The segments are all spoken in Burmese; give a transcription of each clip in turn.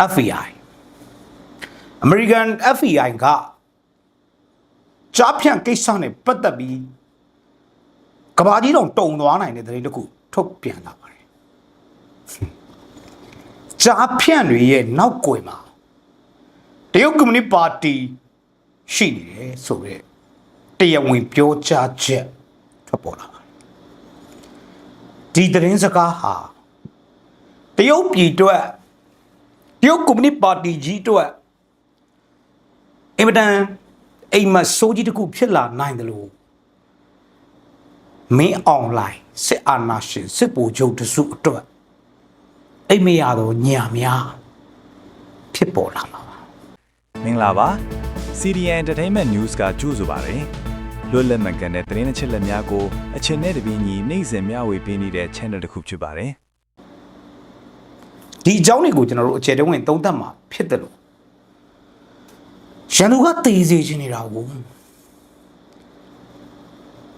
FBI American FBI ကကြားဖြန့်ကိစ္စနဲ့ပတ်သက်ပြီးကဘာကြီးတော့တုံသွားနိုင်တဲ့သတင်းတစ်ခုထုတ်ပြန်လာပါတယ်ကြားဖြန့်တွေရဲ့နောက်ကွယ်မှာတရုတ်ကွန်မြူနစ်ပါတီရှိနေတယ်ဆိုတဲ့တရားဝင်ပြောကြားချက်ထွက်ပေါ်လာပါတယ်ဒီသတင်းစကားဟာတရုတ်ပြည်အတွက်တရုတ်ကွန်မြူနစ်ပါတီကြီးအတွက်အင်မတန်အိမ်မက်ဆိုးကြီးတစ်ခုဖြစ်လာနိုင်တယ်လို့မင်းအွန်လိုင်းစစ်အာဏာရှင်စစ်ဗိုလ်ချုပ်တစုအတွက်အိမ်မရတော့ညံများဖြစ်ပေါ်လာမှာပါမင်္ဂလာပါ CDN Entertainment News ကကြိုဆိုပါရယ်လွတ်လပ်မှန်ကန်တဲ့သတင်းအချက်အလက်များကိုအချိန်နဲ့တပြေးညီနေ့စဉ်မျှဝေပေးနေတဲ့ channel တစ်ခုဖြစ်ပါတယ်ဒီအကြောင်းတွေကိုကျွန်တော်တို့အခြေတုံးဝင်သုံးသပ်မှာဖြစ်တယ်လို့ရန်သူကတည်စေခြင်းနေတာကို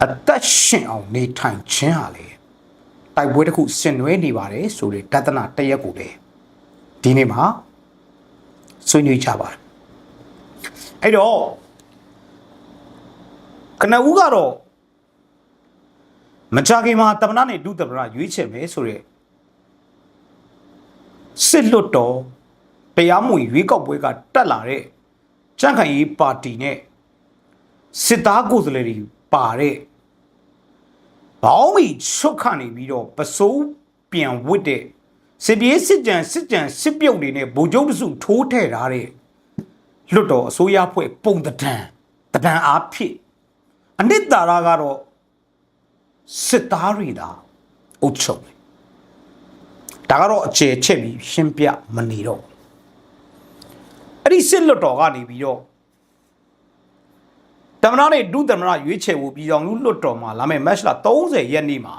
အသက်ရှင်အောင်နေထိုင်ခြင်းဟာလေတိုက်ပွဲတစ်ခုဆင်နွှဲနေပါတယ်ဆိုတဲ့တသနာတရက်ကိုလေဒီနေ့မှာဆွေးနွေးကြပါတယ်အဲ့တော့ကနဦးကတော့မကြခင်မှာတမနာနဲ့ဒုတမနာရွေးချယ်မယ်ဆိုတဲ့စစ်လွတ်တော်တရားမဝင်ရွေးကောက်ပွဲကတက်လာတဲ့ကြံ့ခိုင်ရေးပါတီနဲ့စစ်သားကိုယ်စားလှယ်တွေပါတဲ့ဘောင်းမီချွတ်ခနေပြီးတော့ပစိုးပြန်ဝစ်တဲ့စစ်ပြေးစစ်ကြံစစ်ပြုတ်တွေနဲ့ဗိုလ်ချုပ်တစုထိုးထည့်ထားတဲ့လွတ်တော်အစိုးရဖွဲ့ပုံတံအားဖြစ်အနှစ်သာရကတော့စစ်သားတွေသာအုပ်ချုပ်တယ်ဒါကတော့အခြေချက်ပြီးရှင်းပြမနေတော့အဲ့ဒီစစ်လွတ်တော်ကနေပြီးတော့တမနာနဲ့ဒုတမနာရွေးချယ်ဖို့ပြည်တော်လူလွတ်တော်မှာလာမယ့်မတ်လ30ရက်နေ့မှာ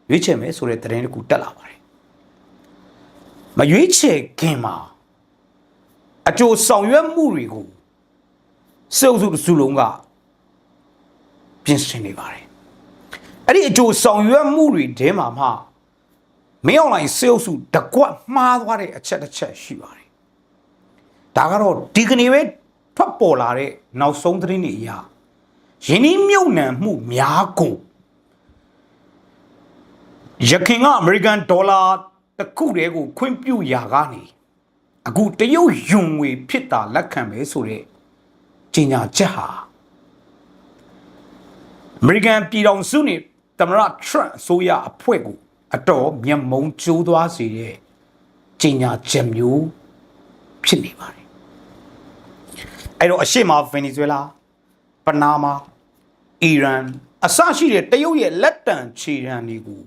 ရွေးချယ်မယ်ဆိုတဲ့သတင်းတစ်ခုတက်လာပါတယ်မရွေးချယ်ခင်မှာအကျိုးဆောင်ရွက်မှုတွေကိုစေအုပ်စုတစ်စုလုံးကပြင်ဆင်နေပါတယ်အဲ့ဒီအကျိုးဆောင်ရွက်မှုတွေထဲမှာမှမင်းအွန်လိုင်းစေအုပ်စုတကွက်မှားသွားတဲ့အချက်တစ်ချက်ရှိပါတယ်ဒါကတော့ဒီကနေ့ပဲထွက်ပေါ်လာတဲ့နောက်ဆုံးသတင်းတွေအရယင်းဒီမြုပ်နှံမှုများကိုရခင်ကအမေရိကန်ဒေါ်လာတစ်ခုတည်းကိုခွင့်ပြုရာကနေအခုတရုတ်ယွန်ငွေဖြစ်တာလက်ခံပဲဆိုတဲ့ကြေညာချက်ဟာအမေရိကန်ပြည်ထောင်စုနဲ့သမ္မတထရန့်အစိုးရအဖွဲ့ကိုအတော်မျက်မုံကျိုးသွားစေတဲ့ကြေညာချက်မျိုးဖြစ်နေပါတယ်အဲ့တော့အရှေ့မှာဗင်နီဇွဲလားပနာမာအီရန်အစရှိတဲ့တရုတ်ရဲ့လက်တံခြေရန်တွေကို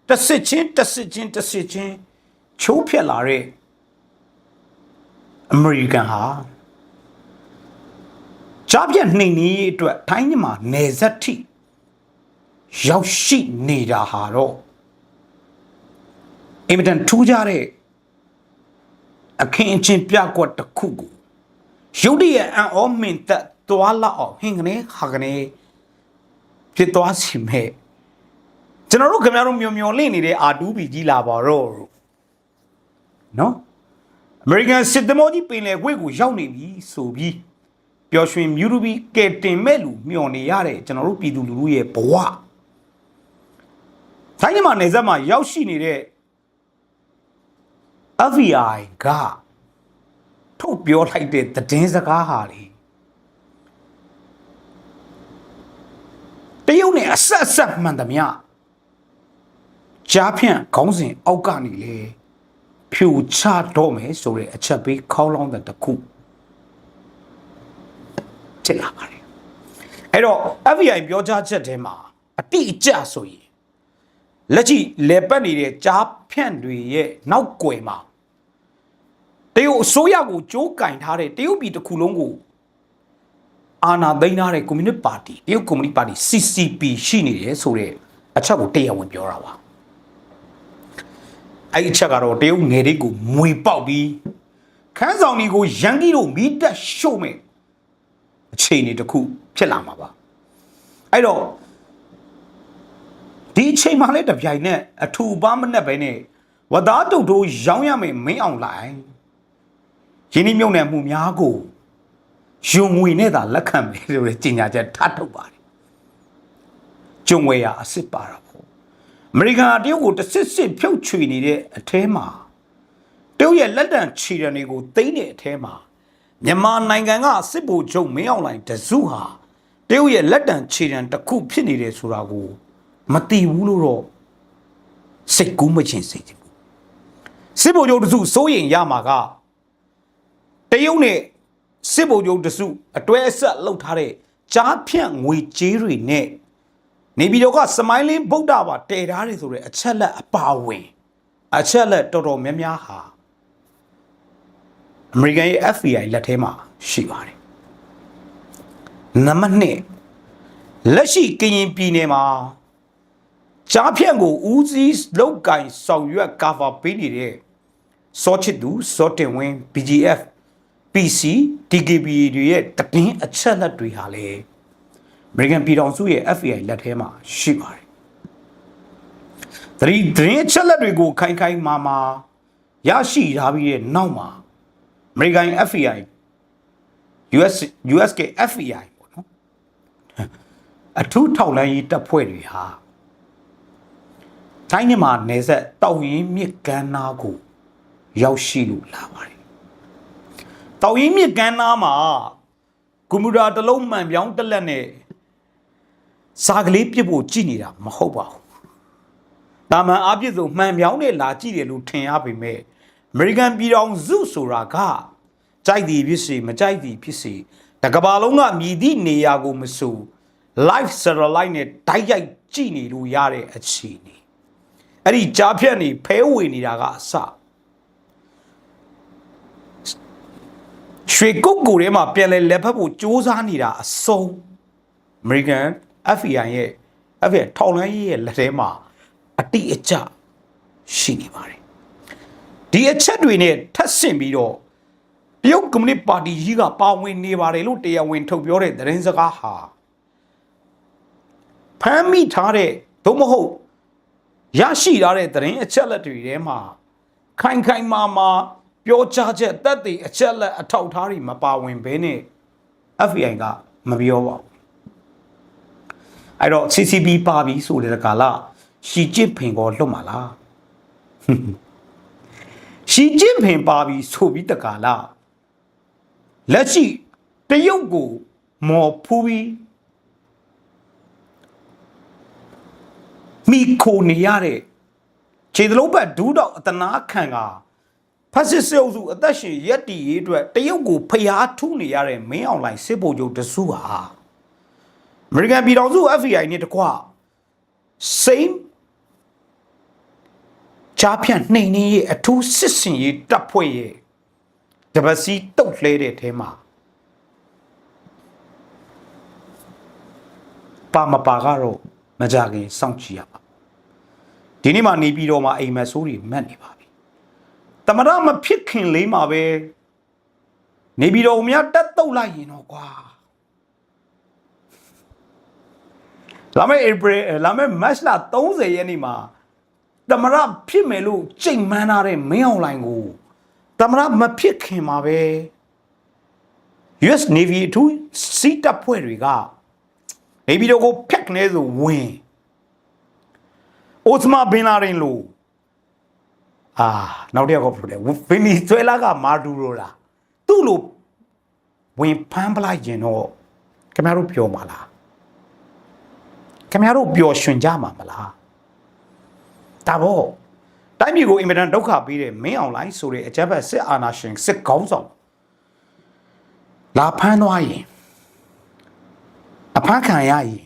တစစ်ချင်းချိုးဖျက်လာတဲ့အမေရိကန်ဟာကြားပြတ်နှိမ်နည်းအတွက်ထိုင်းမြန်မာနယ်စပ်ထိရောက်ရှိနေတာဟာတော့အင်မတန်ထူးခြားတဲ့အခင်းအကျင်းပြကွက်တစ်ခုကိုရုတ်တရက်အံ့ဩမင်သက်သွားလောက်အောင်ဟင်ကနေဟာကနေဖြစ်သွားစီမဲ့ကျွန်တော်တို့ခင်ဗျားတို့မျောလင့်နေတဲ့ R2B ကြီးလာပါတော့နော်အမေရိကန်စစ်သမောကြီးပင်လယ်ကွေ့ကိုရောက်နေပြီဆိုပြီးပျော်ရွှင်မြူတူပြီးကဲတင်မဲ့လူမျောနေရတဲ့ကျွန်တော်တို့ပြည်သူလူထုရဲ့ဘဝတိုင်းမှာနေဆက်မှာရောက်ရှိနေတဲ့ FBI ကထုတ်ပြောလိုက်တဲ့သတင်းစကားဟာလေတရုတ်နဲ့အဆက်မှန်သမျှကြားဖြန့်ခေါင်းစဉ်အောက်ကနေလေဖြူချတော့မယ်ဆိုတဲ့အချက်ပေးခေါင်းလောင်းတဲ့တစ်ခုဖြစ်လာပါတယ်အဲ့တော့ FBI ပြောကြားချက်ထဲမှာအတိအကျဆိုရင်လက်ရှိလေပတ်နေတဲ့ကြားဖြန့်တွေရဲ့နောက်ကွယ်မှာတရုတ်အစိုးရကိုကြိုးကင်ထားတဲ့တရုတ်ပြည်တစ်ခုလုံးကိုအာဏာသိမ်းထားတဲ့ကွန်မြူနစ်ပါတီတရုတ်ကွန်မြူနစ်ပါတီ CCP ရှိနေတယ်ဆိုတဲ့အချက်ကိုတရားဝင်ပြောတာပါအဲ့ဒီအချက်ကတော့တရုတ်ငယ်တွေကိုမွေပေါက်ပြီးခန်းဆောင်တွေကိုရန်ကြီးတို့မီးတက်ရှို့မဲ့အခြေအနေတစ်ခုဖြစ်လာမှာပါအဲ့တော့ဒီအချိန်မှလည်းတပြိုင်နက်အထူပါမနဲ့ပဲနဲ့ဝသားတုတ်တို့ရောင်းရမယ်မင်းအောင်လိုက် ရင်းနှီးမြှုပ်နှံမှုများကိုယုံငွေနဲ့သာလက်ခံမယ်ဆိုတဲ့ကြေညာချက်ထပ်ထုတ်ပါတယ်ကျုံဝဲရအစ်စ်ပါတာပေါ့အမေရိကန်တရုတ်ကိုတစ်စစ်စစ်ဖြုတ်ချွေနေတဲ့အထဲမှာတရုတ်ရဲ့လက်တံခြေတံတွေကိုသိမ်းတဲ့အထဲမှာမြန်မာနိုင်ငံကစစ်ဗိုလ်ချုပ်မင်းအောင်လှိုင်တစုဟာတရုတ်ရဲ့လက်တံခြေတံတစ်ခုဖြစ်နေတယ်ဆိုတာကိုမသိဘူးလို့တော့စိတ်ကူးမချင်စေချင်ဘူးစစ်ဗိုလ်ချုပ်တစုစိုးရင်ရမှာကတရုတ်နဲ့စစ်ဗိုလ်ချုပ်တစုအတွဲအဆက်လှုပ်ထားတဲ့ကြားဖြန့်ငွေကြေးတွေနဲ့နေပြည်တော်ကစမိုင်းလင်းဗုဒ္ဓဘာတည်ထားတယ်ဆိုတဲ့အချက်လက်အပါဝင်အချက်လက်တော်တော်များများဟာအမေရိကန်ရဲ့ FBI လက်ထဲမှာရှိပါတယ်နံပါတ်2လက်ရှိကရင်ပြည်နယ်မှာကြားဖြန့်ကိုဦးစီးလောက်ကင်ဆောင်ရွက် cover ပေးနေတဲ့စောချစ်သူစောတင်ဝင်း BGF PC DKB တွေရဲ့တည်င်းအချက်လက်တွေဟာလေအမေရိကန်ပြည်ထောင်စုရဲ့ FBI လက်ထဲမှာရှိပါတယ်။တည်င်းအချက်လက်တွေကိုခိုင်ခိုင်မာမာရရှိထားပြီးတဲ့နောက်မှာအမေရိကန် FBI US က FBI ပေါ့နော်အထူးထောက်လှမ်းရေးတပ်ဖွဲ့တွေဟာတိုင်းမြန်မာနယ်စပ်တောက်ရင်မြစ်ကမ်းနားကိုရောက်ရှိလို့လာပါတယ်တောက်ရင်မြစ်ကမ်းနားမှာကွန်ပျူတာတစ်လုံးမှန်ပြောင်းတက်လက်နဲ့စာကလေးပြစ်ဖို့ကြည့်နေတာမဟုတ်ပါဘူးတာမန်အပြစ်ဆိုမှန်ပြောင်းနဲ့လာကြည့်တယ်လို့ထင်ရပေမဲ့အမေရိကန်ပြည်ထောင်စုဆိုတာကကြိုက်သည်ဖြစ်စေမကြိုက်သည်ဖြစ်စေတကဘာလုံးကမြည်သည့်နေရာကိုမဆို live satellite နဲ့တိုက်ရိုက်ကြည့်နေလို့ရတဲ့အခြေအနေအဲ့ဒီကြားဖြတ်နေဖဲဝေနေတာကအစရွှေကုတ်ကိုထဲမှာပြန်လဲလက်ဖက်ဖို့စ조사နေတာအဆုံး American FBI ရဲ့ FBI ထောက်လှမ်းရေးရဲ့လက်ထဲမှာအတိအကျရှိနေပါတယ်ဒီအချက်တွေနဲ့ထပ်ဆင့်ပြီးတော့တရုတ်ကွန်မြူနစ်ပါတီကြီးကပါဝင်နေပါတယ်လို့တရားဝင်ထုတ်ပြောတဲ့သတင်းစကားဟာဖမ်းမိထားတဲ့သို့မဟုတ်ရရှိထားတဲ့သတင်းအချက်လက်တွေထဲမှာခိုင်ခိုင်မာမာပြောကြားချက်တက်တဲ့အချက်လက်အထောက်ထားတွေမပါဝင်ဘဲနဲ့ FBI ကမပြောပါဘူးအဲ့တော့ CCB ပါပြီဆိုတဲ့ကာလရှီကျင့်ဖင်ကိုလွတ်မှာလားရှီကျင့်ဖင်ပါပြီဆိုပြီးတကာလလက်ရှိတရုတ်ကိုမော်ဖူးပြီးမိခိုနေရတဲ့ခြေသလုံးဘက်ဒူးတော့အတနာခံကဖက်စစ်စစ်အုပ်စုအသက်ရှင်ရက်တီရေးအတွက်တရုတ်ကိုဖျားထူးနေရတဲ့မင်းအောင်လှိုင်စစ်ဗိုလ်ချုပ်တစုဟာအမေရိကန်ပြည်ထောင်စု FBI နဲ့တကွစိမ်းချားဖြန့်နှိမ်နှင်းရေးအထူးစစ်စင်ရေးတပ်ဖွဲ့ရဲ့တပတ်စီတုတ်လှဲတဲ့ထဲမှာပါမပါကတော့မကြခင်စောင့်ကြည့်ရပါဒီနေ့မှနေပြီးတော့မှအိမ်မက်ဆိုးတွေမက်နေပါပြီတမရမဖြစ်ခင်လေးမှာပဲနေပြီးတော့များတက်တုတ်လိုက်ရင်တော့ကွာလာမယ့် April လာမယ့် March လ30ရက်နေ့မှာတမရဖြစ်မယ်လို့ကြိတ်မှန်းထားတဲ့မင်းအောင်လှိုင်ကိုတမရမဖြစ်ခင်မှာပဲ US Navy အထူးစီးတပ်ဖွဲ့တွေကနေပြီးတော့ကိုဖက်နေဆိုဝင်အိုစမာဘင်လာရင်လို့နောက်တစ်ယောက်ကပြောတယ်ဗင်နီဇွဲလားကမာဒူရိုလားသူ့လိုဝင်ဖမ်းပလိုက်ရင်တော့ခင်ဗျားတို့ပြောမှာလားခင်ဗျားတို့ပျော်ရွှင်ကြမှာမလားဒါပေါ့တိုင်းပြည်ကိုအင်မတန်ဒုက္ခပေးတဲ့မင်းအောင်လှိုင်ဆိုတဲ့အကြမ်းဖက်စစ်အာဏာရှင်စစ်ကောင်းဆောင်လာဖမ်းသွားရင်အဖမ်းခံရရင်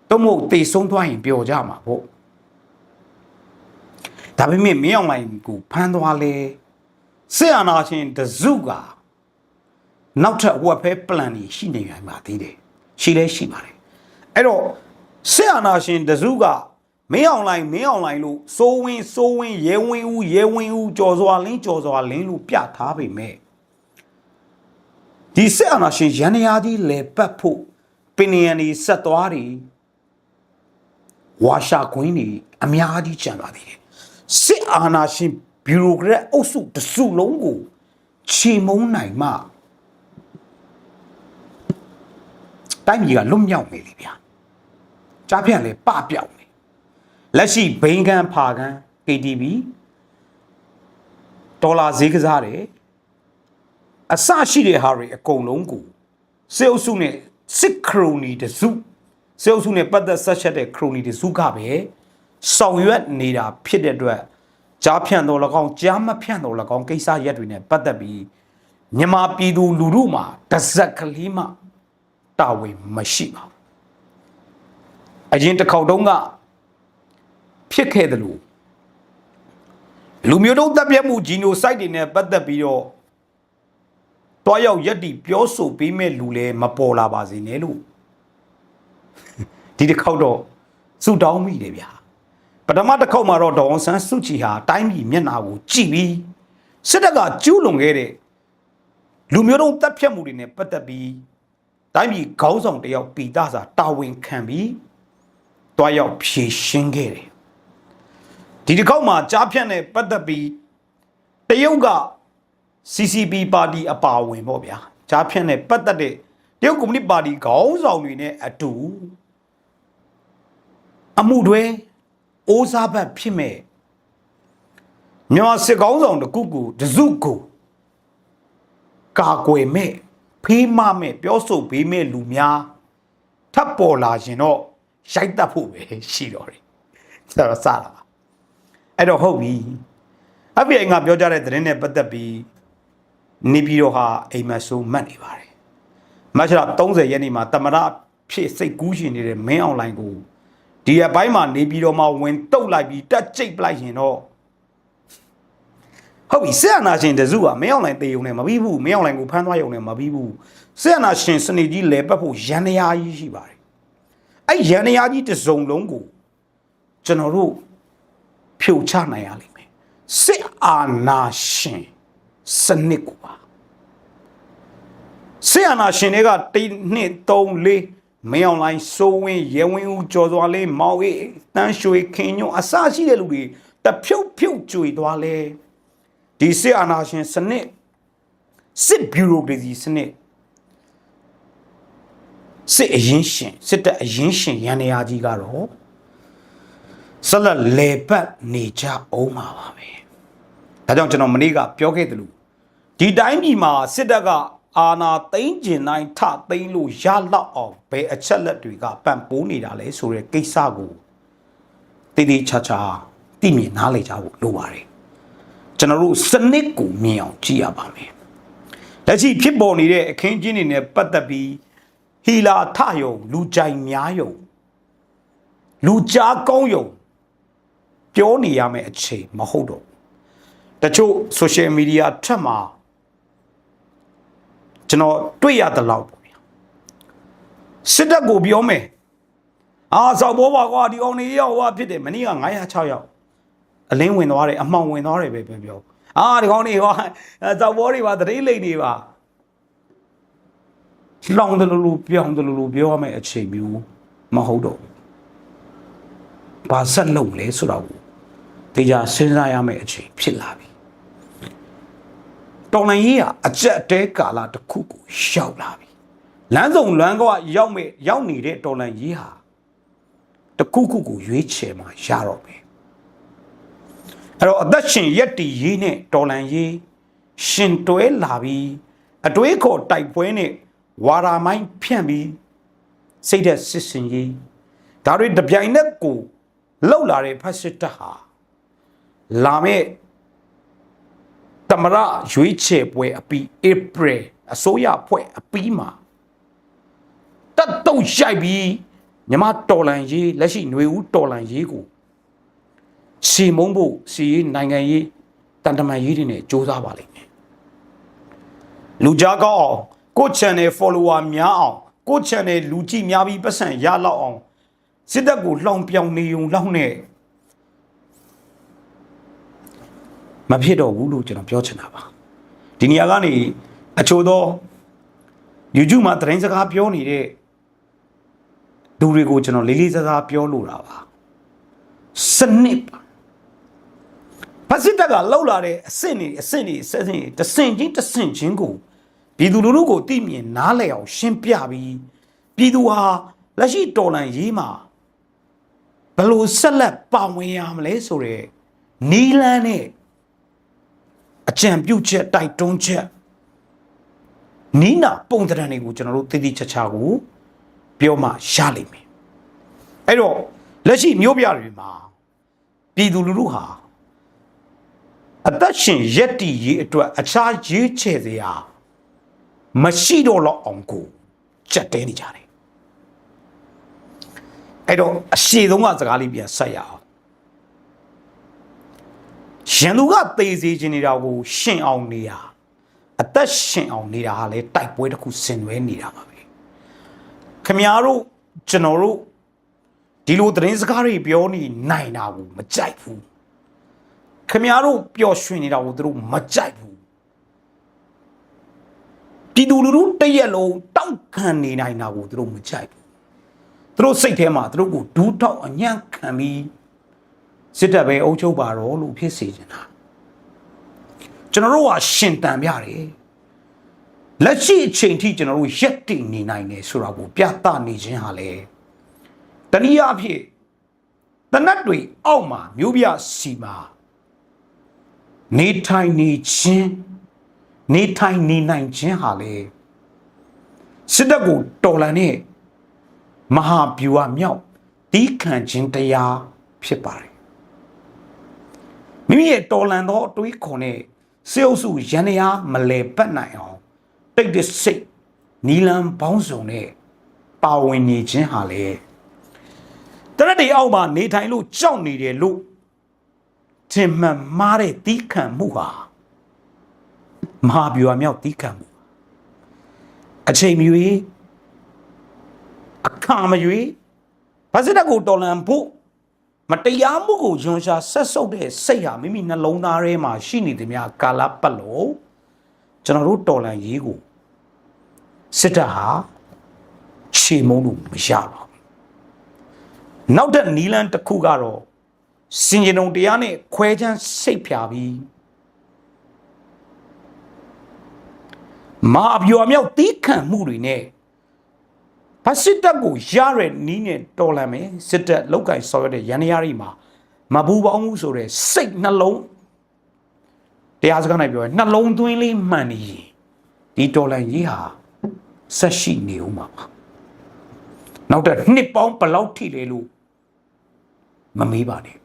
တော့မို့တေဆုံးသွားရင်ပျော်ကြမှာပေါ့ဒါပေမဲ့မင်းအောင်လှိုင်ကိုဖမ်းသွားလေစစ်အာဏာရှင်တစုကနောက်ထပ်ဝက်ဖဲပလန်ကြီးရှိနေနိုင်ပါသေးတယ်ရှိလဲရှိပါတယ်အဲ့တော့စစ်အာဏာရှင်တစုကမင်းအောင်လှိုင်လို့စိုးဝင်းရဲဝင်းဦးကြော်စွာလင်းလို့ပြထားပေမဲ့ဒီစစ်အာဏာရှင်ရန်ရာကြီးလေပတ်ဖို့ပင်ရန်ဒီဆက်သွားတွေဝါရှာခွင်းတွေအများကြီးကြံပါသေးတယ်စစ်အာဏာရှင်ဘီရိုကရက်အုပ်စုတစုလုံးကို ချီမုန်းနိုင်မှတိုင်းပြည်ကလွတ်မြောက်နေလေဗျာကြားဖြန့်လေပပြောက်နေလက်ရှိဘိန်းကန်ဖာကန် KTV ဒေါ်လာဈေးကစားတယ်အစရှိတဲ့ဟာတွေအကုန်လုံးကိုစေအုပ်စုနဲ့စစ်ခရိုနီတစုစေအုပ်စုနဲ့ပတ်သက်ဆက်ချက်တဲ့ခရိုနီတစုကပဲဆောင်ရွက်နေတာဖြစ်တဲ့အတွက်ကြားဖြန့်တော်၎င်းကြားမဖြန့်တော်၎င်းကိစ္စရက်တွေနဲ့ပတ်သက်ပြီးမြန်မာပြည်သူလူထုမှာတစ်စက်ကလေးမှတာဝန်မရှိပါဘူးအရင်တစ်ခေါက်တုန်းကဖြစ်ခဲ့တယ်လို့လူမျိုးတုံးတပ်ပြတ်မှုဂျီနိုဆိုက်တွေနဲ့ပတ်သက်ပြီးတော့တွားရောက်ရက်တီပြောဆိုပေးမဲ့လူလည်းမပေါ်လာပါစေနဲ့လို့ဒီတစ်ခေါက်တော့စုတောင်းမိတယ်ဗျာပထမတစ်ခေါက်မှာတော့ဒေါအောင်ဆန်းစုကြည်ဟာတိုင်းပြည်မျက်နှာကိုကြည့်ပြီးစစ်တပ်ကကျူးလွန်ခဲ့တဲ့လူမျိုးတုံးတပ်ဖြတ်မှုတွေနဲ့ပတ်သက်ပြီးတိုင်းပြည်ခေါင်းဆောင်တယောက်ပီတာစာတာဝန်ခံပြီးတွားရောက်ဖြေရှင်းခဲ့တယ်ဒီတစ်ခေါက်မှာကြားဖြတ်နဲ့ပတ်သက်ပြီးတရုတ်က CCP ပါတီအပါဝင်ပေါ့ဗျာကြားဖြတ်နဲ့ပတ်သက်တဲ့တရုတ်ကွန်မြူနတီပါတီခေါင်းဆောင်တွေနဲ့အတူအမှုတွေအိုးစားဘတ်ဖြစ်မဲ့မြန်မာစစ်ခေါင်းဆောင်တခုကိုတစုကိုကာကွယ်မဲ့ဖေးမမဲ့ပြောဆိုပေးမဲ့လူများထပ်ပေါ်လာရင်တော့ရိုက်တတ်ဖို့ပဲရှိတော့တယ်ဆိုတော့စတာပါအဲ့တော့ဟုတ်ပြီ FBI ငါပြောကြတဲ့သတင်းနဲ့ပတ်သက်ပြီးနေပြည်တော်ဟာအိမ်မက်ဆိုးမှတ်နေပါတယ်မတ်လ30ရက်နေ့မှာတမရဖြစ်စိတ်ကူးရှင်နေတဲ့မင်းအွန်လိုင်းကိုဒီအပိုင်းမှာနေပြည်တော်မှာဝင်တုတ်လိုက်ပြီးတက်ကျိတ်ပလိုက်ရင်တော့ဟုတ်ပြီဆက်အနာရှင်တစုကမင်းအွန်လိုင်းတေုံနဲ့မပြီးဘူးမင်းအွန်လိုင်းကိုဖမ်းသွားရုံနဲ့မပြီးဘူးဆက်အနာရှင်စနေကြီးလဲပတ်ဖို့ရန်ရာကြီးရှိပါတယ်အဲ့ရန်ရာကြီးတစ်စုံလုံးကိုကျွန်တော်တို့ဖြိုချနိုင်ရလိမ့်မယ်စစ်အာဏာရှင်စနစ်ကိုပါစစ်အာဏာရှင်တွေက1 2 3 4မင်းအွန်လိုင်းစိုးဝင်းရဲဝင်းဦးကျော်စွာလေးမောင်အေးတန်းရွှေခင်ညွန့်အစရှိတဲ့လူတွေတဖြုတ်ဖြုတ်ကြွေသွားလဲဒီစစ်အာဏာရှင်စနစ်စစ်ဘျူရိုကရေစီစနစ်စစ်အရင်ရှင်စစ်တပ်အရင်ရှင်ရန်ရာကြီးကတော့ဆက်လက်လေပတ်နေကြအောင်ပါပဲဒါကြောင့်ကျွန်တော်မနေ့ကပြောခဲ့တယ်လို့ဒီတိုင်းပြည်မှာစစ်တပ်ကအာဏာသိမ်းကျင်တိုင်းထသိမ်းလို့ရလောက်အောင်ဘယ်အချက်လက်တွေကပံ့ပိုးနေတာလဲဆိုတဲ့ကိစ္စကိုတည်တည်ချာချာသိမြင်နားလည်ကြဖို့လိုပါတယ်ကျွန်တော်တို့စနစ်ကိုမြင်အောင်ကြည့်ရပါမယ်လက်ရှိဖြစ်ပေါ်နေတဲ့အခင်းကျင်းတွေနဲ့ပတ်သက်ပြီးဟီလာထယုံလူကြိုင်များယုံလူကြားကောင်းယုံပြောနေရမယ့်အချိန်မဟုတ်တော့တချို့ social media ထက်မှာကျွန်တော်တွေ့ရတဲ့လောက်ပေါ့ဗျာစစ်တပ်ကိုပြောမယ်စောက်ဘောပါကွာဒီကောင်နေရောက်ဟွာဖြစ်တယ်မနေ့က906ရောက်အလင်းဝင်သွားတယ်အမှောင်ဝင်သွားတယ်ပဲပြောဒီကောင်နေဟွာစောက်ဘောတွေပါတတိလိတ်တွေပါလောင်တယ်လို့ပြောင်းတယ်လို့ပြောရမယ့်အချိန်မျိုးမဟုတ်တော့ဘာဆက်လုပ်လဲဆိုတော့တေချာစဉ်းစားရမယ့်အချိန်ဖြစ်လာပြီတော်လိုင်းကြီးကအကြက်တဲကာလတစ်ခုကိုရောက်လာပြီလမ်းစုံလမ်းကရောက်နေတဲ့တော်လိုင်းကြီးဟာတစ်ခုခုကိုရွေးချယ်မှာရတော့ပဲအဲ့တော့အသက်ရှင်ရက်တီရေးနဲ့တော်လိုင်းကြီးရှင်တွဲလာပြီးအတွေးခေါ်တိုက်ပွဲနဲ့ဝါရာမိုင်းဖြန့်ပြီးစိတ်သက်စစ်စင်ကြီးဒါတွေတပြိုင်နက်ကိုလှုပ်လာတဲ့ဖက်စစ်တပ်ဟာလာမဲ့တမရရွေးချယ်ပွဲအပြီးဧပြီအစိုးရဖွဲ့အပြီးမှာတတ်တုတ်ရှိုက်ပြီးမြမတော်လန်ရေးလက်ရှိຫນွေဦးတော်လန်ရေးကိုစီမုံဖို့စီရေးနိုင်ငံရေးတန်တမာရေးတွေနဲ့စူးစမ်းပါလိမ့်မယ်လူကြားကောင်းအောင်ကို channel follower များအောင်ကို channel လူကြည့်များပြီးပတ်စံရလောက်အောင်စစ်တပ်ကိုလှောင်ပြောင်နေုံလောက်နဲ့မဖြစ်တော့ဘူးလို့ကျွန်တော်ပြောချင်တာပါဒီနေရာကနေအချို့သော YouTube မှာသတင်းစကားပြောနေတဲ့သူတွေကိုကျွန်တော်လေးလေးစားစားပြောလို့တာပါစနစ်ပါ ဖစစ်တပ်ကလှုပ်လာတဲ့အဆင့်တဆင့်ချင်းကိုပြည်သူလူထုကိုသိမြင်နားလည်အောင်ရှင်းပြပြီးပြည်သူဟာလက်ရှိတော်လှန်ရေးမှာဘယ်လိုဆက်လက်ပါဝင်ရမလဲဆိုတဲ့နီးလန်းနဲ့အကြံပြုချက်တိုက်တွန်းချက်နီးနာပုံသဏ္ဍာန်တွေကိုကျွန်တော်တို့တည်တည်ချာချာကိုပြောမှရလိမ့်မယ်အဲ့တော့လက်ရှိမျိုးပြတွေမှာပြည်သူလူထုဟာအသက်ရှင်ရက်တီရေးအတွက်အခြားရေးချဲ့စရာမရှိတော့တော့အောင်ကိုကြက်တဲနေကြတယ်အဲ့တော့အရှိဆုံးကစကားလေးပြန်ဆက်ရအောင်ရန်သူကသေစေခြင်းနေတာကိုရှင်အောင်နေတာအသက်ရှင်အောင်နေတာဟာလေတိုက်ပွဲတစ်ခုဆင်နွှဲနေတာပါပဲခမများတို့ကျွန်တော်တို့ဒီလိုသတင်းစကားတွေပြောနေနိုင်တာကိုမကြိုက်ဘူးခမများတို့ပျော်ရွှင်နေတာကိုသူတို့မကြိုက်ဘူးပြည်သူလူထုတရက်လုံးတောက်ခံနေနိုင်တာကိုသူတို့မကြိုက်ဘူးသူတို့စိတ်ထဲမှာသူတို့ကိုဒူးထောက်အညံ့ခံပြီးစစ်တပ်ပဲအုပ်ချုပ်ပါတော့လို့ဖြစ်စေချင်တာကျွန်တော်တို့ကရှင်တန်ပြတယ်လက်ရှိအချိန်ထိကျွန်တော်တို့ရက်တည်နေနိုင်တယ်ဆိုတာကိုပြသနေခြင်းဟာလေတနည်းအားဖြင့်တနတ်တွေအောက်မှာမျိုးပြစီမှာနေထိုင်နေနိုင်ခြင်းဟာလေစစ်တပ်ကိုတော်လှန်တဲ့မဟာဗျူဟာမြောက်တီးခံခြင်းတရားဖြစ်ပါတယ်မိမိရဲ့တော်လှန်သောအတွေးခေါ်နဲ့စေအုပ်စုရန်ရာမလဲပတ်နိုင်အောင်တိတ်တဆိတ်နီလန်ပေါင်းစုံနဲ့ပါဝင်နေခြင်းဟာလေတရက်တွေအောက်မှာနေထိုင်လို့ကြောက်နေတယ်လို့ထင်မှန်မှားတဲ့တီးခံမှုဟာမဟာဗျူဟာမြောက်တီးခံမှုအချိန်မရွေးအခါမရွေးဗစစ်တပ်ကိုတော်လှန်ဖို့မတရားမှုကိုယွန်ရှာဆက်ဆုပ်တဲ့စိတ်ဟာမိမိနှလုံးသားထဲမှာရှိနေသည်များကာလပတ်လို့ကျွန်တော်တို့တော်လှန်ရေးကိုစစ်တပ်ဟာခြေမုံလို့မရပါဘူးနောက်တဲ့နီလန်တစ်ခုကတော့စင်ကြယ်ုံတရားနဲ့ခွဲချမ်းစိတ်ဖြာပြီးမာအပြိုအမြောက်တီးခံမှုတွေနဲ့ဗစစ်တပ်ကိုရတဲ့နီးနဲ့တော်လှန်မယ်စစ်တပ်လောက်ကင်ဆော်ရတဲ့ရန်ရာတွေမှာမပူပေါင်းမှုဆိုတဲ့စိတ်နှလုံးတရားစကားနဲ့ပြောရင်နှလုံးသွင်းလေးမှန်နေရင်ဒီတော်လှန်ရေးဟာဆက်ရှိနေဦးမှာပါနောက်တဲ့နှစ်ပေါင်းဘယ်လောက်ထိလဲလို့မမေးပါနဲ့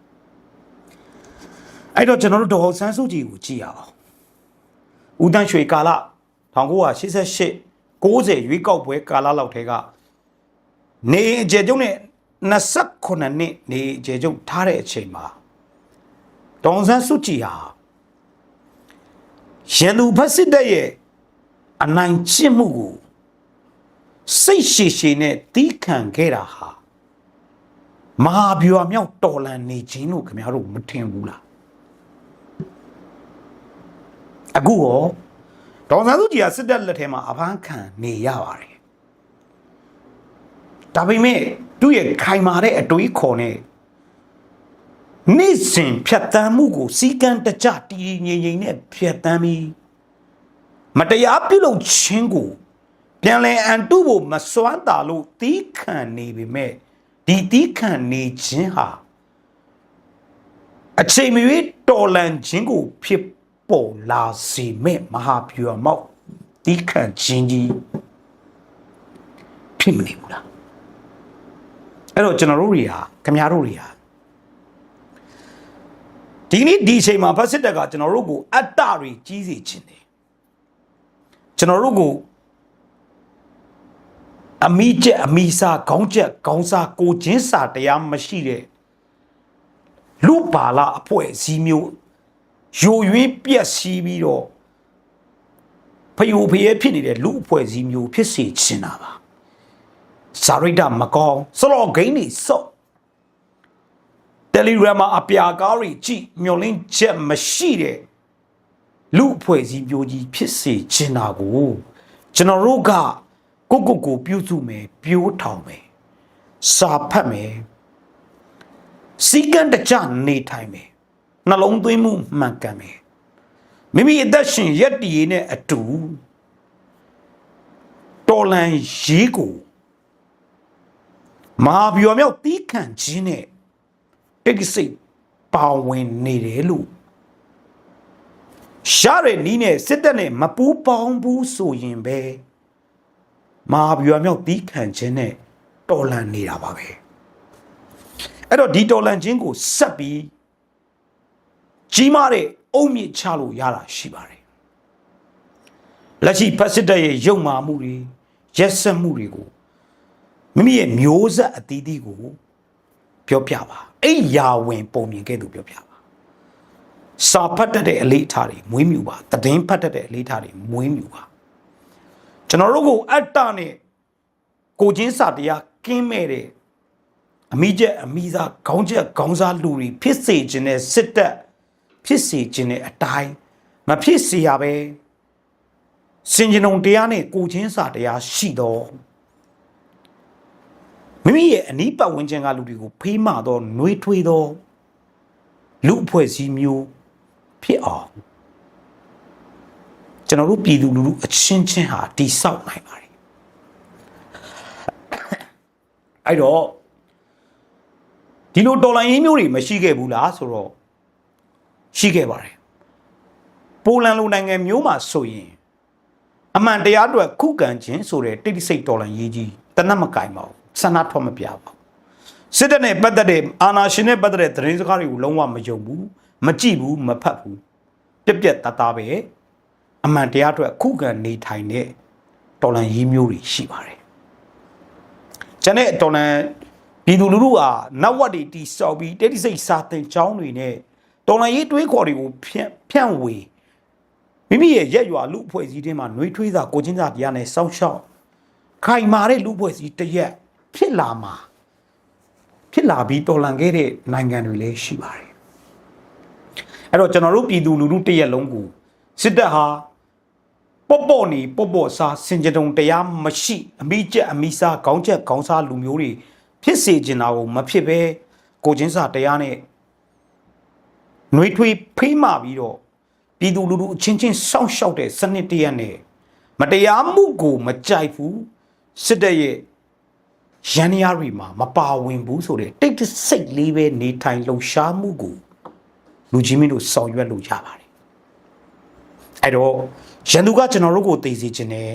အဲ့တော့ကျွန်တော်တို့ဒေါ်ဆန်းစုကြည်ကိုကြည့်ရအောင်ဦးတန်းရွှေကာလ1988 90ရွေးကောက်ပွဲကာလလောက်ထဲကနေအကျယ်ကျုံနဲ့29နှစ်နေအကျယ်ကျုံထားတဲ့အချိန်မှာဒေါ်ဆန်းစုကြည်ဟာရန်သူဖက်စစ်တပ်ရဲ့အနိုင်ကျင့်မှုကိုစိတ်ရှည်ရှည်နဲ့တီးခံခဲ့တာဟာမဟာဗျူဟာမြောက်တော်လှန်နေခြင်းလို့ခင်ဗျားတို့မထင်ဘူးလားအခုရောဒေါ်ဆန်းစုကြည်ကစစ်တပ်လက်ထဲမှာအဖမ်းခံနေရပါတယ်ဒါပေမဲ့သူ့ရဲ့ခိုင်မာတဲ့အတွေးခေါ်နဲ့နေ့စဉ်ဖြတ်တန်းမှုကိုစီကံတကြတည်ငြိမ်ငြိမ်နဲ့ဖြတ်တန်းပြီးမတရားပြုလုပ်ခြင်းကိုပြန်လည်အန်တုဖို့မစွမ်းတာလို့တီးခံနေပေမဲ့ဒီတီးခံနေခြင်းဟာအချိန်မရွေးတော်လှန်ခြင်းကိုဖြစ်ပေါ်လာစေမဲ့မဟာဗျူဟာမောက်တီးခံခြင်းကြီးဖြစ်မနေဘူးလားအဲ့တော့ကျွန်တော်တို့တွေဟာခင်ဗျားတို့တွေဟာဒီနေ့ဒီအချိန်မှာဖက်စစ်တပ်ကကျွန်တော်တို့ကိုအတ္တတွေကြီးစေခြင်းတယ်ကျွန်တော်တို့ကိုအမိချက်အမိစာခေါင်းချက်ခေါင်းစာကိုချင်းစာတရားမရှိတဲ့လူပါလာအဖွဲ့အစည်းမျိုးယိုရွေးပြက်စီးပြီးတော့ဖယိုဖယဲဖြစ်နေတဲ့လူအဖွဲ့အစည်းမျိုးဖြစ်စေချင်တာပါစာရိတ္တမကောင်းစလော့ဂိမ်းတွေစော့တယ်လီဂရမ်မှာအပြာကားတွေကြည့်မျောလင်းချက်မရှိတဲ့လူအဖွဲ့အစည်းမျိုးကြီးဖြစ်စေချင်တာကိုကျွန်တော်တို့ကကိုပြုစုမယ်ပြိုးထောင်မယ်စာဖတ်မယ်စီကံတကြနေထိုင်မယ် နှလုံးသွင်းမှုမှန်ကန်မယ်မိမိအသက်ရှင်ရက်တည်နဲ့အတူတော်လန်ရေးကိုမဟာဗျူဟာမြောက်တီးခံခြင်းနဲ့တိတ်ဆိတ်ပါဝင်နေတယ်လို့ရှားတဲ့နီးနဲ့စစ်တပ်နဲ့မပူးပေါင်းဘူးဆိုရင်ပဲမဟာဗျူဟာမြောက်တီးခံခြင်းနဲ့တော်လန်နေတာပါပဲအဲ့တော့ဒီတော်လန်ခြင်းကိုဆက်ပြီးကြီးမားတဲ့အုံမြင့်ချလို့ရတာရှိပါတယ်လက်ရှိဖက်စစ်တပ်ရဲ့ရုပ်မာမှုတွေရက်စက်မှုတွေကိုမိမိရဲ့မျိုးဆက်အသီးသီးကိုပြောပြပါအဲ့ယာဝင်ပုံမြင်ခဲ့သူပြောပြပါစာဖတ်တတ်တဲ့အလေးထားတွေမွေးမြူပါသတင်းဖတ်တတ်တဲ့အလေးထားတွေမွေးမြူပါကျွန်တော်တို့ကိုအတ္တနဲ့ကိုချင်းစာတရားကင်းမဲ့တဲ့အမိကျက်အမိသားခေါင်းချက်ခေါင်းစားလူတွေဖြစ်စေခြင်းနဲ့စစ်တပ်ဖြစ်စေခြင်းနဲ့အတိုင်းမဖြစ်စေရပဲစင်ကြုံတရားနဲ့ကိုချင်းစာတရားရှိတော့မိမိရဲ့အနီးပတ်ဝန်းကျင်ကလူတွေကိုဖေးမတော့နှွေးထွေးတော့လူအဖွဲ့အစည်းမျိုးဖြစ်အောင်ကျွန်တော်တို့ပြည်သူလူထုအချင်းချင်းဟာတိဆောက်နိုင်ပါတယ်အဲ့တော့ဒီလိုတော်လိုင်းရေးမျိုးတွေမရှိခဲ့ဘူးလားဆိုတော့ရှိခဲ့ပါတယ်ပိုလန်လိုနိုင်ငံမျိုးမှာဆိုရင်အမှန်တရားအတွက်ခုခံခြင်းဆိုတဲ့တိတ်တိစိတ်တော်လိုင်းရေးကြီးတနတ်မကင်ပါဘူးဆန္ဒထွက်မပြပါဘူးစစ်တပ်နဲ့ပတ်သက်တဲ့အာဏာရှင်နဲ့ပတ်သက်တဲ့သတင်းစကားတွေကိုလုံးဝမယုံဘူးမကြည့်ဘူးမဖတ်ဘူးပြက်ပြက်တသားပဲအမှန်တရားအတွက်ခုခံနေထိုင်တဲ့တော်လိုင်းရေးမျိုးတွေရှိပါတယ်ကျန်တဲ့တော်လိုင်းပြည်သူလူထုဟာနောက်ဝတ်တွေတီဆောက်ပြီးတိတ်တိစိတ်စာသင်ကျောင်းတွေနဲ့တော်လိုင်းရေးတွေးခေါ်တွေကိုဖြန့်ဝေမိမိရဲ့ရက်ရွာလူအဖွဲ့အစည်းတွေမှာနှွေးထွေးစာကိုချင်းစာတရားနဲ့စောင့်ရှောက်ခိုင်မာတဲ့လူအဖွဲ့အစည်းတရက်ဖြစ်လာပြီးတော်လန်ခဲ့တဲ့နိုင်ငံတွေလည်းရှိပါတယ်အဲ့တော့ကျွန်တော်တို့ပြည်သူလူထုတရက်လုံးကိုစစ်တပ်ဟာပေါ့စားစင်ကြုံတရားမရှိအမိကျက်အမိစားခေါင်းချက်ခေါင်းစားလူမျိုးတွေဖြစ်စေချင်တာကိုမဖြစ်ပဲကိုချင်းစာတရားနဲ့နှွေးထွေးဖေးမှပြီးတော့ပြည်သူလူထုအချင်းချင်းစောင့်ရှောက်တဲ့စနစ်တရက်နဲ့မတရားမှုကိုမကြိုက်ဘူးစစ်တပ်ရဲ့ရန်ရာတွေမှာမပါဝင်ဘူးဆိုတဲ့တိတ်ဆိတ်လေးပဲနေထိုင်လှုပ်ရှားမှုကိုလူကြီးမင်းတို့ဆောင်ရွက်လို့ရပါတယ်အဲ့တော့ရန်သူကကျွန်တော်တို့ကိုသိစေခြင်းနဲ့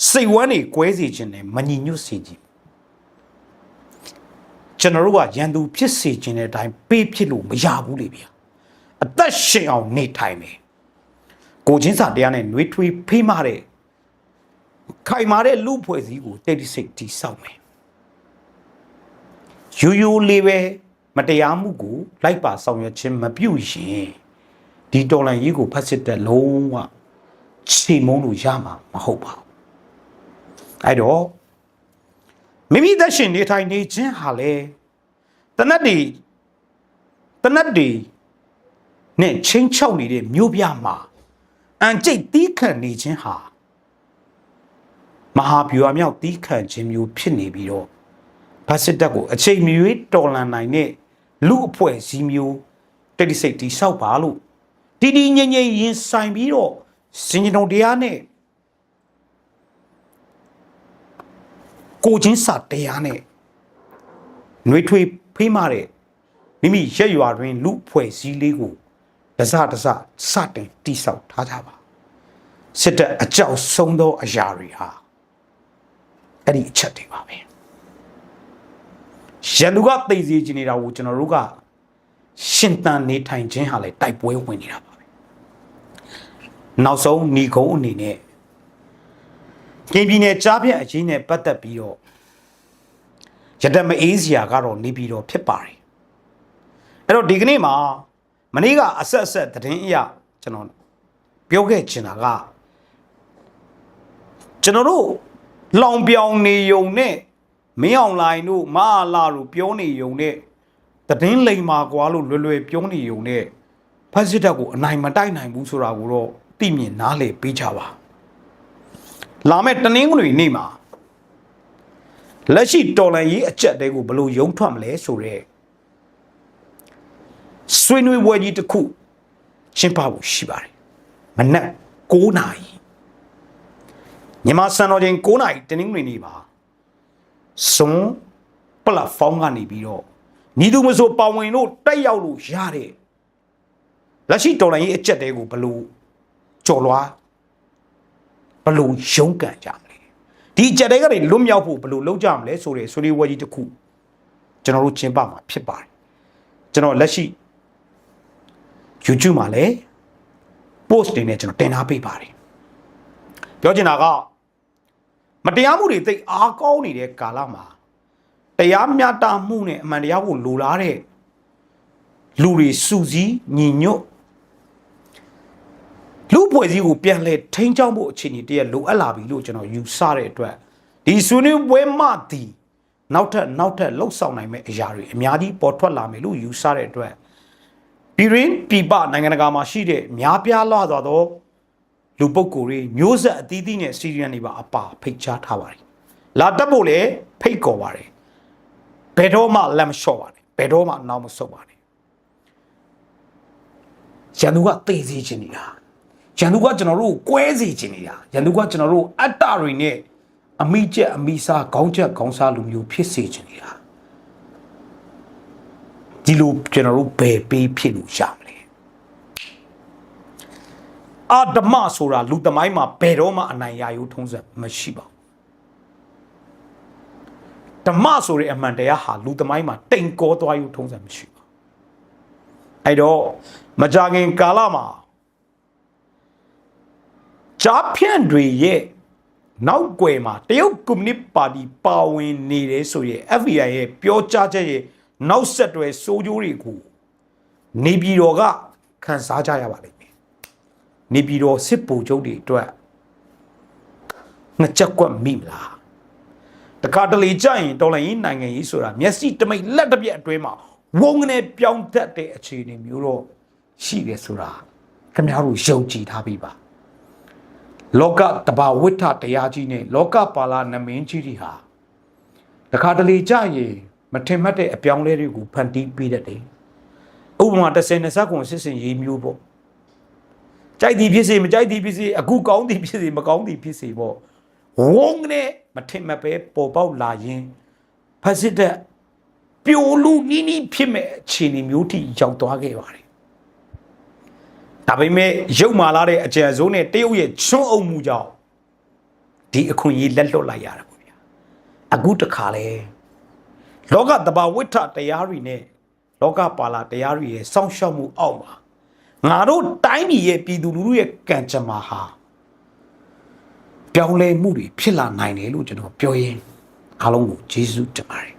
စိတ်ဝမ်းတွေကွဲစေခြင်းနဲ့မညီညွတ်စေခြင်းကျွန်တော်တို့ကရန်သူဖြစ်စေခြင်းတဲ့အတိုင်းပေးဖြစ်လို့မရဘူးလေဗျာအသက်ရှင်အောင်နေထိုင်မယ်ကိုချင်းစာတရားနဲ့နှွေးထွေးဖေးမတဲ့ခိုင်မာတဲ့လူဖွဲ့စည်းကိုတိတ်တိစိတ်တိဆောက်မယ်ရိုးလေးပဲမတရားမှုကိုလိုက်ပါဆောင်ရွက်ခြင်းမပြုရင်ဒီတော်လန်ရေးကိုဖတ်စစ်တဲ့လုံးဝချိန်မုံလို့ရမှာမဟုတ်ပါဘူးအဲ့တော့မိမိသက်ရှင်နေထိုင်နေခြင်းဟာလေတနတ်တွေနဲ့ချင်းချောက်နေတဲ့မြို့ပြမှာအန်ကျိတ်တီးခတ်နေခြင်းဟာမဟာဗျူဟာမြောက်တီးခတ်ခြင်းမျိုးဖြစ်နေပြီးတော့ဖက်စစ်တပ်ကိုအချိန်မရွေးတော်လှန်နိုင်တဲ့လူအဖွဲ့အစည်းမျိုးတိတ်ဆိတ်တိဆောက်ပါလို့တည်ငြိမ်ရင်ဆိုင်ပြီးတော့စင်ကြုံတရားနဲ့ကိုချင်းစာတရားနဲ့နှွေးထွေးဖေးမတဲ့မိမိရက်ရွာတွင်လူအဖွဲ့အစည်းလေးကိုတစစတင်တိဆောက်ထားကြပါစစ်တပ်အကြောက်ဆုံးသောအရာတွေဟာအဲ့ဒီအချက်တွေပါပဲရန်သူကသိစေချင်နေတာကိုကျွန်တော်တို့ကရှင်သန်နေထိုင်ခြင်းဟာလေတိုက်ပွဲဝင်နေတာပါပဲနောက်ဆုံးညီကုန်းအနေနဲ့ကင်းပြည်နယ်ကြားပြတ်အရေးနဲ့ပတ်သက်ပြီးတော့ရတမအေးစရာကတော့နေပြီးတော့ဖြစ်ပါတယ်အဲ့တော့ဒီကနေ့မှာမနေ့ကအဆက်သတင်းအရကျွန်တော်ပြောခဲ့ချင်တာကကျွန်တော်တို့လောင်ပြောင်နေုံနဲ့မင်းအောင်လိုင်းတို့မအားလာတို့ပြောနေုံနဲ့သတင်းလိမ်မာကွာလို့လွယ်ပြောနေုံနဲ့ဖက်စစ်တပ်ကိုအနိုင်မတိုက်နိုင်ဘူးဆိုတာကိုတော့သိမြင်နားလည်ပေးကြပါလာမယ့်တနင်္ဂနွေနေ့မှာလက်ရှိတော်လှန်ရေးအကြက်တွေကိုဘယ်လိုရုံထွက်မလဲဆိုတော့ဆွေးနွေးပွဲကြီးတစ်ခု ကျင်းပဖို့ရှိပါတယ်မနက်9နာရီမြန်မာစံတော်ချိန်9နာရီတင်းငွေနေ့ပါစွန်ပလက်ဖောင်းကနေပြီးတော့ညီသူမဆိုပါဝင်လို့တက်ရောက်လို့ရတဲ့လက်ရှိတော်လိုင်းရေးအကျက်တဲကိုဘလို့ကြော်လွားဘလို့ရုန်းကန်ကြမလဲဒီအကျက်တဲကနေလွတ်မြောက်ဖို့ဘလို့လုပ်ကြမလဲဆိုတဲ့ဆွေးနွေးပွဲကြီးတစ်ခုကျွန်တော်တို့ကျင်းပမှာဖြစ်ပါတယ်ကျွန်တော်လက်ရှိ YouTube မှာလည်း post တွေနဲ့ကျွန်တော်တင်ထားပေးပါတယ်ပြောချင်တာကမတရားမှုတွေသိအားကောင်းနေတဲ့ကာလမှာတရားမျှတမှုနဲ့အမှန်တရားကိုလိုလားတဲ့လူတွေစုစည်းညီညွတ်လူပွဲစည်းကိုပြန်လဲထိန်းချောင်းဖို့အခြေအနေတည်းလိုအပ်လာပြီလို့ကျွန်တော်ယူဆတဲ့အတွက်ဒီဆွေးနွေးပွဲမှဒီနောက်ထပ်လှုပ်ဆောင်နိုင်မဲ့အရာတွေအများကြီးပေါ်ထွက်လာမယ်လို့ယူဆတဲ့အတွက်ပြည်ရင်းပြည်ပနိုင်ငံတကာမှာရှိတဲ့များပြားလာသောလူပုဂ္ဂိုလ်တွေမျိုးဆက်အသီးသီးနဲ့စီရီယန်တွေပါအပါဖိတ်ကြားထားပါတယ်လာတက်ဖို့လည်းဖိတ်ခေါ်ပါတယ်ဘယ်တော့မှလက်မလျှော့ပါနဲ့ဘယ်တော့မှနောက်မဆုတ်ပါနဲ့ရန်သူကသိစေချင်နေတာရန်သူကကျွန်တော်တို့ကွဲစေချင်နေတာရန်သူကကျွန်တော်တို့အတ္တတွေနဲ့အမိကျက်အမိစားခေါင်းချက်ခေါင်းစားလူမျိုးဖြစ်စေချင်နေတာဒီလိုကျွန်တော်တို့ဘယ်ပေးဖြစ်လို့ရမလဲအာဓမဆိုတာလူသမိုင်းမှာဘယ်တော့မှအနိုင်ရယူထုံးစံမရှိပါဘူးဓမ္မဆိုတဲ့အမှန်တရားဟာလူသမိုင်းမှာတိမ်ကောသွားယူထုံးစံမရှိပါဘူးအဲ့တော့မကြခင်ကာလမှာဂျာဖြန့်တွေရဲ့နောက်ွယ်မှာတရုတ်ကွန်မြူနစ်ပါတီပါဝင်နေတယ်ဆိုရင် FBI ရဲ့ပြောကြားချက်ရဲ့နောက်ဆက်တွဲစိုးကျိုးတွေကိုနေပြည်တော်ကခန်းစားကြရပါလိမ့်မယ်နေပြည်တော်စစ်ဗိုလ်ချုပ်တွေအတွက်နှစ်ချက်ကွက်မိမလားတခါတလေကြရင်တော်လိုင်းရေးနိုင်ငံရေးဆိုတာမျက်စိတမိတ်လက်တစ်ပြက်အတွင်းမှာဝုန်းကနေပြောင်းတတ်တဲ့အခြေအနေမျိုးတော့ရှိတယ်ဆိုတာခင်ဗျားတို့ယုံကြည်ထားပြီးပါလောကတဘာဝိထတရားကြီးနဲ့လောကပါလာနမင်းကြီးတွေဟာတခါတလေကြရင်မထင်မှတ်တဲ့အပြောင်းလဲတွေကိုဖန်တီးပေးတတ်တယ်ဥပမာ30-20ခုစစ်စင်ရေးမျိုးပေါ့ကြိုက်သည်ဖြစ်စေမကြိုက်သည်ဖြစ်စေအခုကောင်းသည်ဖြစ်စေမကောင်းသည်ဖြစ်စေပေါ့ဝုန်းနဲ့မထင်မှတ်ပဲပေါ်ပေါက်လာရင်ဖက်စစ်တဲ့ပြိုလူနီးနီးဖြစ်မဲ့အခြေအနေမျိုးထိရောက်သွားခဲ့ပါတယ်ဒါပေမဲ့ရုပ်မာလာတဲ့အကြံစိုးနဲ့တရုတ်ရဲ့ချွန်းအုံမှုကြောင့်ဒီအခွင့်အရေးလက်လွတ်လိုက်ရတယ်ပေါ့ဗျာအခုတခါလဲလောကတဘာဝိထတရားတွေနဲ့လောကပါလာတရားတွေရဲ့စောင့်ရှောက်မှုအောက်မှာငါတို့တိုင်းပြည်ရဲ့ပြည်သူလူထုရဲ့ကံကြမ္မာဟာပြောင်းလဲမှုတွေဖြစ်လာနိုင်တယ်လို့ကျွန်တော်ပြောရင်းအားလုံးကိုကျေးဇူးတင်ပါတယ်